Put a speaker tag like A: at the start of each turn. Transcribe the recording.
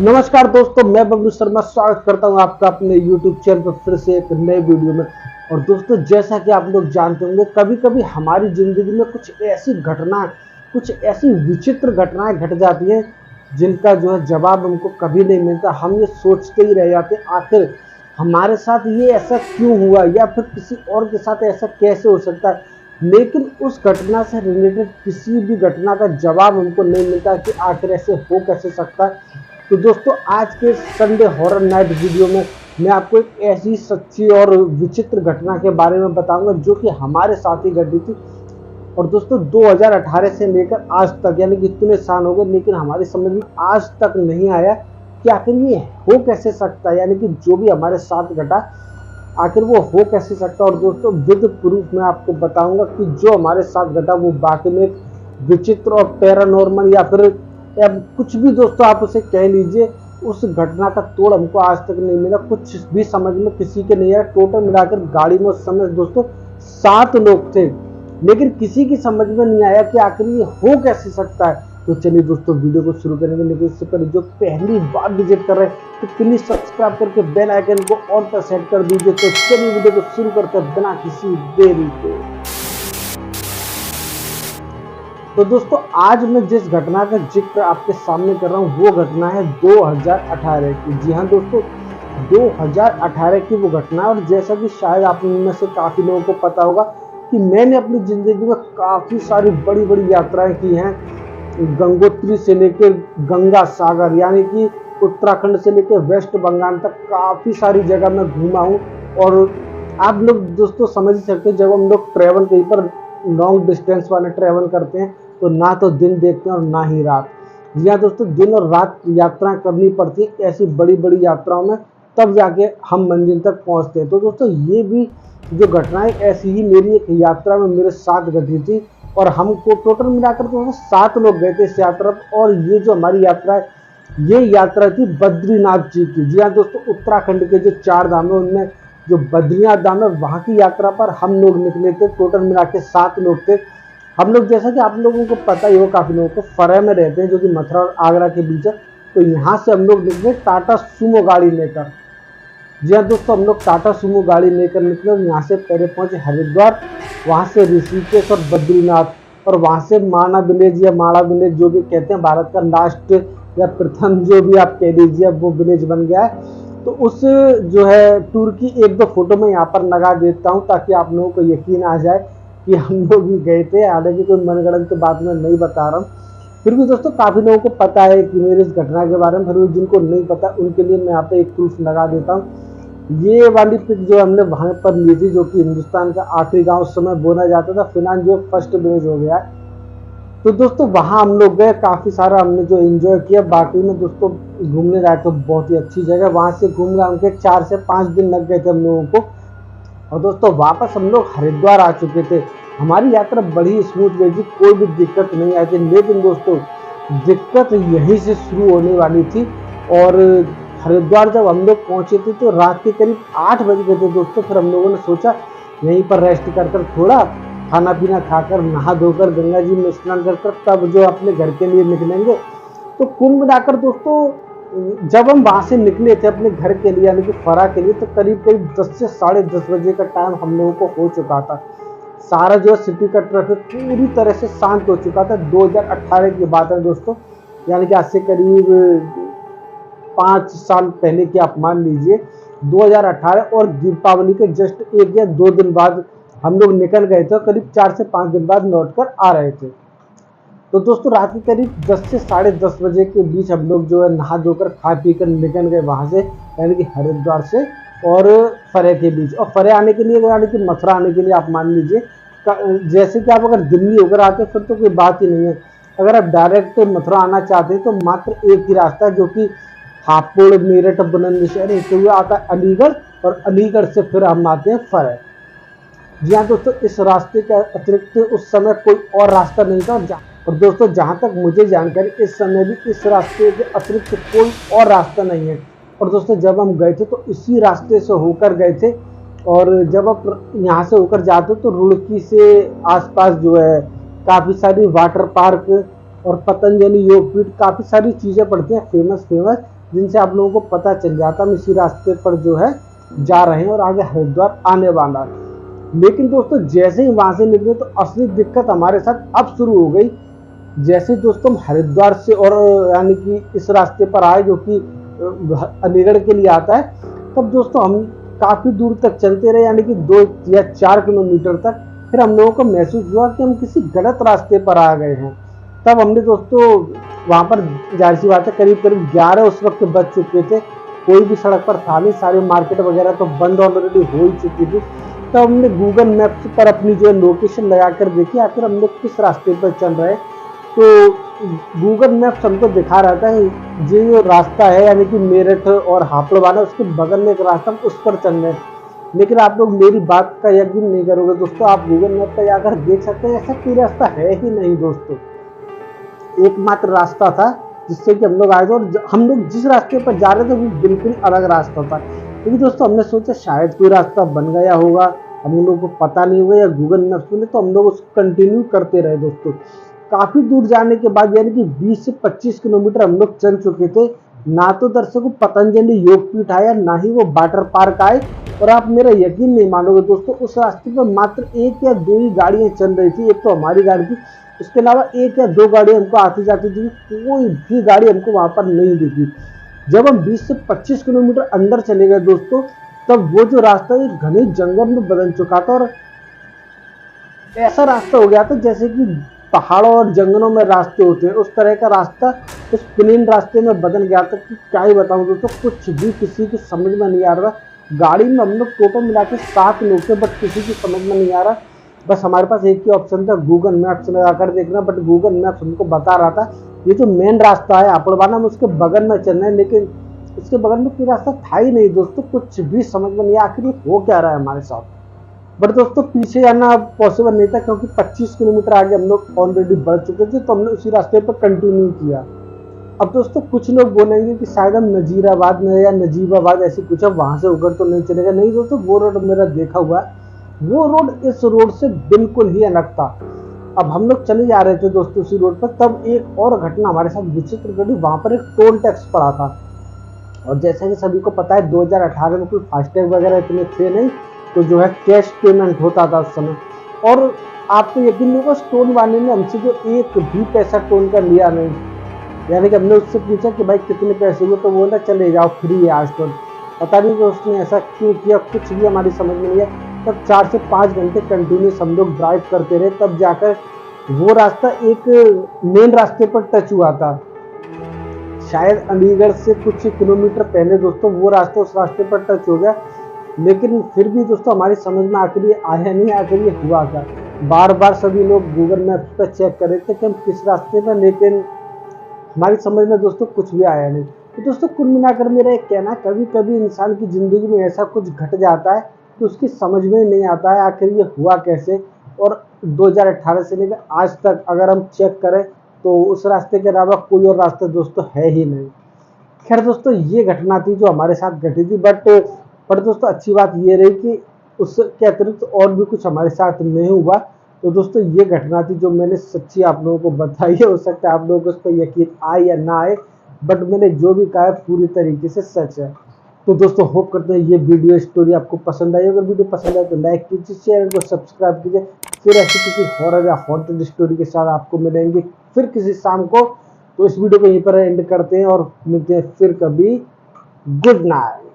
A: नमस्कार दोस्तों, मैं बबलू शर्मा स्वागत करता हूं आपका अपने YouTube चैनल पर फिर से एक नए वीडियो में। और दोस्तों, जैसा कि आप लोग जानते होंगे, कभी कभी हमारी ज़िंदगी में कुछ ऐसी विचित्र घटनाएं घट जाती हैं जिनका जो है जवाब हमको कभी नहीं मिलता। हम ये सोचते ही रह जाते हैं, आखिर हमारे साथ ये ऐसा क्यों हुआ या फिर किसी और के साथ ऐसा कैसे हो सकता है। लेकिन उस घटना से रिलेटेड किसी भी घटना का जवाब हमको नहीं मिलता कि आखिर ऐसे हो कैसे सकता है। तो दोस्तों, आज के संडे हॉरर नाइट वीडियो में मैं आपको एक ऐसी सच्ची और विचित्र घटना के बारे में बताऊंगा जो कि हमारे साथ ही घटी थी। और दोस्तों, 2018 से लेकर आज तक, यानी कि इतने साल हो गए, लेकिन हमारी समझ में आज तक नहीं आया कि आखिर ये हो कैसे सकता है। यानी कि जो भी हमारे साथ घटा, आखिर वो हो कैसे सकता है। और दोस्तों, विद प्रूफ मैं आपको बताऊंगा कि जो हमारे साथ घटा वो वाकई में विचित्र और पैरानॉर्मल या फिर कुछ भी दोस्तों आप उसे कह लीजिए। उस घटना का तोड़ हमको आज तक नहीं मिला, कुछ भी समझ में किसी के नहीं आया। टोटल मिलाकर गाड़ी में उस समय दोस्तों 7 लोग थे, लेकिन किसी की समझ में नहीं आया कि आखिर ये हो कैसे सकता है। तो चलिए दोस्तों, वीडियो को शुरू करेंगे, लेकिन इससे पहले जो पहली बार विजिट कर रहे हैं तो प्लीज सब्सक्राइब करके बेल आइकन को ऑल पर सेट कर दीजिए। तो चलिए वीडियो को शुरू करते हैं बिना किसी देरी के। तो दोस्तों, आज मैं जिस घटना का जिक्र आपके सामने कर रहा हूँ वो घटना है 2018 की। जी हाँ दोस्तों, 2018 की वो घटना है। और जैसा कि शायद आप में से काफ़ी लोगों को पता होगा कि मैंने अपनी ज़िंदगी में काफ़ी सारी बड़ी बड़ी यात्राएं की हैं। गंगोत्री से लेकर गंगा सागर, यानी कि उत्तराखंड से लेकर वेस्ट बंगाल तक काफ़ी सारी जगह मैं घूमा हूँ। और आप लोग दोस्तों समझ ही सकते हैं, जब हम लोग ट्रैवल कहीं पर लॉन्ग डिस्टेंस वाले ट्रैवल करते हैं तो ना तो दिन देखते हैं और ना ही रात। या दोस्तों, दिन और रात यात्राएं करनी पड़ती है ऐसी बड़ी बड़ी यात्राओं में, तब जाके हम मंजिल तक पहुंचते हैं। तो दोस्तों, ये भी जो घटनाएं ऐसी ही मेरी एक यात्रा में मेरे साथ घटी थी। और हमको टोटल मिलाकर तो 7 लोग गए थे इस यात्रा पर। और ये जो हमारी यात्रा है, ये यात्रा थी बद्रीनाथ जी की। जी हाँ दोस्तों, उत्तराखंड के जो 4 धाम है उनमें जो बद्रीनाथ धाम है वहाँ की यात्रा पर हम लोग निकले थे। टोटल मिला के 7 लोग थे हम लोग। जैसा कि आप लोगों को पता ही हो, काफ़ी लोगों को, फरह में रहते हैं जो कि मथुरा और आगरा के बीच है। तो यहाँ से हम लोग निकले टाटा सूमो गाड़ी लेकर। जी हाँ दोस्तों, हम लोग टाटा सूमो गाड़ी लेकर निकले और यहाँ से पहले पहुँचे हरिद्वार, वहाँ से ऋषिकेश और बद्रीनाथ, और वहाँ से माना विलेज या माड़ा विलेज जो भी कहते हैं, भारत का लास्ट या प्रथम जो भी आप कह लीजिए, वो विलेज बन गया है। तो उस जो है टूर की 1-2 फोटो मैं यहाँ पर लगा देता हूँ ताकि आप लोगों को यकीन आ जाए कि हम लोग भी गए थे। हालांकि कोई मनगढ़ंत बात मैं नहीं बता रहा हूँ, फिर भी दोस्तों काफ़ी लोगों को पता है कि मेरी इस घटना के बारे में। फिर भी जिनको नहीं पता उनके लिए मैं यहाँ पे एक प्रूफ लगा देता हूँ। ये वाली पिक जो हमने वहाँ पर ली थी, जो कि हिंदुस्तान का आखिरी गाँव उस समय बोला जाता था, फिलहाल जो फर्स्ट विलेज हो गया है। तो दोस्तों, वहाँ हम लोग गए, काफ़ी सारा हमने जो एंजॉय किया। बाकी में दोस्तों घूमने जाए तो बहुत ही अच्छी जगह, वहाँ से घूम रहे हमके 4 से 5 दिन लग गए थे हम लोगों को। और दोस्तों, वापस हम लोग हरिद्वार आ चुके थे। हमारी यात्रा बड़ी स्मूथ गई थी, कोई भी दिक्कत नहीं आई थी। लेकिन दोस्तों, दिक्कत यहीं से शुरू होने वाली थी। और हरिद्वार जब हम लोग पहुँचे थे तो रात के करीब 8 बज गए थे दोस्तों। फिर हम लोगों ने सोचा यहीं पर रेस्ट कर थोड़ा खाना पीना खाकर, नहा धोकर, गंगा जी में स्नान कर तब जो अपने घर के लिए निकलेंगे। तो कुल मिलाकर दोस्तों, जब हम वहाँ से निकले थे अपने घर के लिए, यानी कि फरा के लिए, तो करीब 10 से 10:30 बजे का टाइम हम लोगों को हो चुका था। सारा जो सिटी का ट्रैफिक पूरी तरह से शांत हो चुका था। 2018 की बात है दोस्तों, यानी कि आज से करीब 5 साल पहले की आप मान लीजिए। 2018 और दीपावली के जस्ट 1 या 2 दिन बाद हम लोग निकल गए थे। करीब 4 से 5 दिन बाद लौट कर आ रहे थे। तो दोस्तों, रात के करीब 10 से 10:30 बजे के बीच हम लोग जो है नहा धोकर खा पी कर निकल गए वहाँ से, यानी कि हरिद्वार से और फरे के बीच। और फरे आने के लिए, यानी कि मथुरा आने के लिए आप मान लीजिए, जैसे कि आप अगर दिल्ली होकर आते फिर तो कोई बात ही नहीं है। अगर आप डायरेक्ट मथुरा आना चाहते हैं तो मात्र एक ही रास्ता है, जो कि हापुड़, मेरठ, बुलंदशहर होते हुए आता है अलीगढ़, और अलीगढ़ से फिर हम आते हैं फरे। जी हाँ दोस्तों, इस रास्ते के अतिरिक्त उस समय कोई और रास्ता नहीं था। और दोस्तों, जहाँ तक मुझे जानकारी, इस समय भी इस रास्ते के अतिरिक्त कोई और रास्ता नहीं है। और दोस्तों, जब हम गए थे तो इसी रास्ते से होकर गए थे। और जब आप यहाँ से होकर जाते हो तो रुड़की से आसपास जो है काफ़ी सारी वाटर पार्क और पतंजलि योगपीठ, काफ़ी सारी चीज़ें पड़ती हैं फेमस। जिनसे आप लोगों को पता चल जाता हम इसी रास्ते पर जो है जा रहे हैं और आगे हरिद्वार आने वाला। लेकिन दोस्तों जैसे ही वहां से निकले तो असली दिक्कत हमारे साथ अब शुरू हो गई। जैसे दोस्तों हम हरिद्वार से और यानी कि इस रास्ते पर आए जो कि अलीगढ़ के लिए आता है, तब दोस्तों हम काफी दूर तक चलते रहे, यानी कि 2 या 4 किलोमीटर तक। फिर हम लोगों को महसूस हुआ कि हम किसी गलत रास्ते पर आ गए हैं। तब हमने दोस्तों वहां पर, जाहिर सी बात है, करीब करीब 11 उस वक्त बज चुके थे, कोई भी सड़क पर था नहीं, सारी मार्केट वगैरह तो बंद ऑलरेडी हो ही चुकी थी। तब हमने गूगल मैप्स पर अपनी जो है लोकेशन लगाकर देखी आखिर हम लोग किस रास्ते पर चल रहे हैं। तो गूगल मैप्स हमको दिखा रहा था ये जो रास्ता है यानी कि मेरठ और हापड़ वाला, उसके बगल में एक रास्ता, उस पर चल रहे हैं। लेकिन आप लोग मेरी बात का यकीन नहीं करोगे दोस्तों, आप गूगल मैप पर जाकर देख सकते हैं ऐसा कोई रास्ता है ही नहीं दोस्तों। एकमात्र रास्ता था जिससे कि हम लोग आए थे, और हम लोग जिस रास्ते पर जा रहे थे वो बिल्कुल अलग रास्ता था। क्योंकि दोस्तों हमने सोचा शायद कोई रास्ता बन गया होगा, हम लोगों को पता नहीं होगा या गूगल मैप्स में, तो हम लोग उसको कंटिन्यू करते रहे दोस्तों। काफी दूर जाने के बाद यानी कि 20 से 25 किलोमीटर हम लोग चल चुके थे। ना तो दर्शकों पतंजलि योगपीठ आया, ना ही वो वाटर पार्क आए। और आप मेरा यकीन नहीं मानोगे दोस्तों, उस रास्ते पर मात्र 1 या 2 ही गाड़ियां चल रही थी। एक तो हमारी गाड़ी थी, इसके अलावा 1 या 2 गाड़ी हमको आती जाती थी, कोई भी गाड़ी हमको वहां पर नहीं दिखी। जब हम 20 से 25 किलोमीटर अंदर चले गए दोस्तों, तब वो जो रास्ता एक घने जंगल में बदल चुका था, और ऐसा रास्ता हो गया था जैसे कि पहाड़ों और जंगलों में रास्ते होते हैं, उस तरह का रास्ता उस प्लेन रास्ते में बदल गया था कि क्या ही बताऊं दोस्तों, कुछ भी किसी की समझ में नहीं आ रहा। गाड़ी में हम लोग टोटल मिला के 7 लोग थे, बट किसी की समझ में नहीं आ रहा। बस हमारे पास एक ही ऑप्शन था, गूगल मैप्स लगाकर देखना। बट गूगल मैप्स हमको बता रहा था ये जो मेन रास्ता है आपड़वाना में, उसके बगल में चलना है, लेकिन इसके बगल में कोई रास्ता था ही नहीं दोस्तों। कुछ भी समझ में नहीं आया आखिर हो क्या रहा है हमारे साथ। बट दोस्तों पीछे जाना पॉसिबल नहीं था, क्योंकि 25 किलोमीटर आगे हम लोग ऑलरेडी बढ़ चुके थे, तो हमने उसी रास्ते पर कंटिन्यू किया। अब दोस्तों कुछ लोग बोलेंगे कि शायद हम नजीराबाद में या नजीबाबाद ऐसी कुछ, अब वहां से होकर तो नहीं चलेगा। नहीं दोस्तों, वो रोड मेरा देखा हुआ है, वो रोड इस रोड से बिल्कुल ही अलग था। अब हम लोग चले जा रहे थे दोस्तों उसी रोड पर, तब एक और घटना हमारे साथ विचित्र घटी। वहां पर एक टोल टैक्स पड़ा था, और जैसा कि सभी को पता है 2018 में कोई फास्टैग वगैरह इतने थे नहीं, तो जो है कैश पेमेंट होता था उस समय। और आपको यकीन नहीं होगा, उस टोल वाले ने हमसे जो एक भी पैसा टोल का लिया नहीं। यानी कि हमने उससे पूछा कि भाई कितने पैसे हुए, तो बोला चले जाओ फ्री है आज टोल। पता नहीं तो उसने ऐसा क्यों किया, कुछ भी हमारी समझ में नहीं है। तब 4 से 5 घंटे कंटिन्यूस हम लोग ड्राइव करते रहे, तब जाकर वो रास्ता एक मेन रास्ते पर टच हुआ था। शायद अलीगढ़ से कुछ किलोमीटर पहले दोस्तों वो रास्ता उस रास्ते पर टच हो गया। लेकिन फिर भी दोस्तों हमारी समझ में आखिर ये आया नहीं, आखिर ये हुआ क्या। बार बार सभी लोग गूगल मैप्स पर चेक कर रहे थे कि हम किस रास्ते पर, लेकिन हमारी समझ में दोस्तों कुछ भी आया नहीं। तो दोस्तों कुल मिलाकर मेरा एक कहना, कभी कभी इंसान की ज़िंदगी में ऐसा कुछ घट जाता है कि उसकी समझ में नहीं आता है आखिर ये हुआ कैसे। और 2018 से लेकर आज तक अगर हम चेक करें तो उस रास्ते के अलावा कोई और रास्ता दोस्तों है ही नहीं। खैर दोस्तों ये घटना थी जो हमारे साथ घटी थी, बट दोस्तों अच्छी बात ये रही कि उसके अतिरिक्त और भी कुछ हमारे साथ नहीं हुआ। तो दोस्तों ये घटना थी जो मैंने सच्ची आप लोगों को बताई है। हो सकता है आप लोगों को उस पर यकीन आए या ना आए, बट मैंने जो भी कहा है पूरी तरीके से सच है। तो दोस्तों होप करते हैं ये वीडियो स्टोरी आपको पसंद आई। अगर वीडियो पसंद आए तो लाइक कीजिए, चैनल को सब्सक्राइब कीजिए। फिर ऐसी किसी हॉरर या हॉन्टेड स्टोरी के साथ आपको मिलेंगे फिर किसी शाम को। तो इस वीडियो को यहीं पर एंड करते हैं और मिलते हैं फिर कभी। Good night.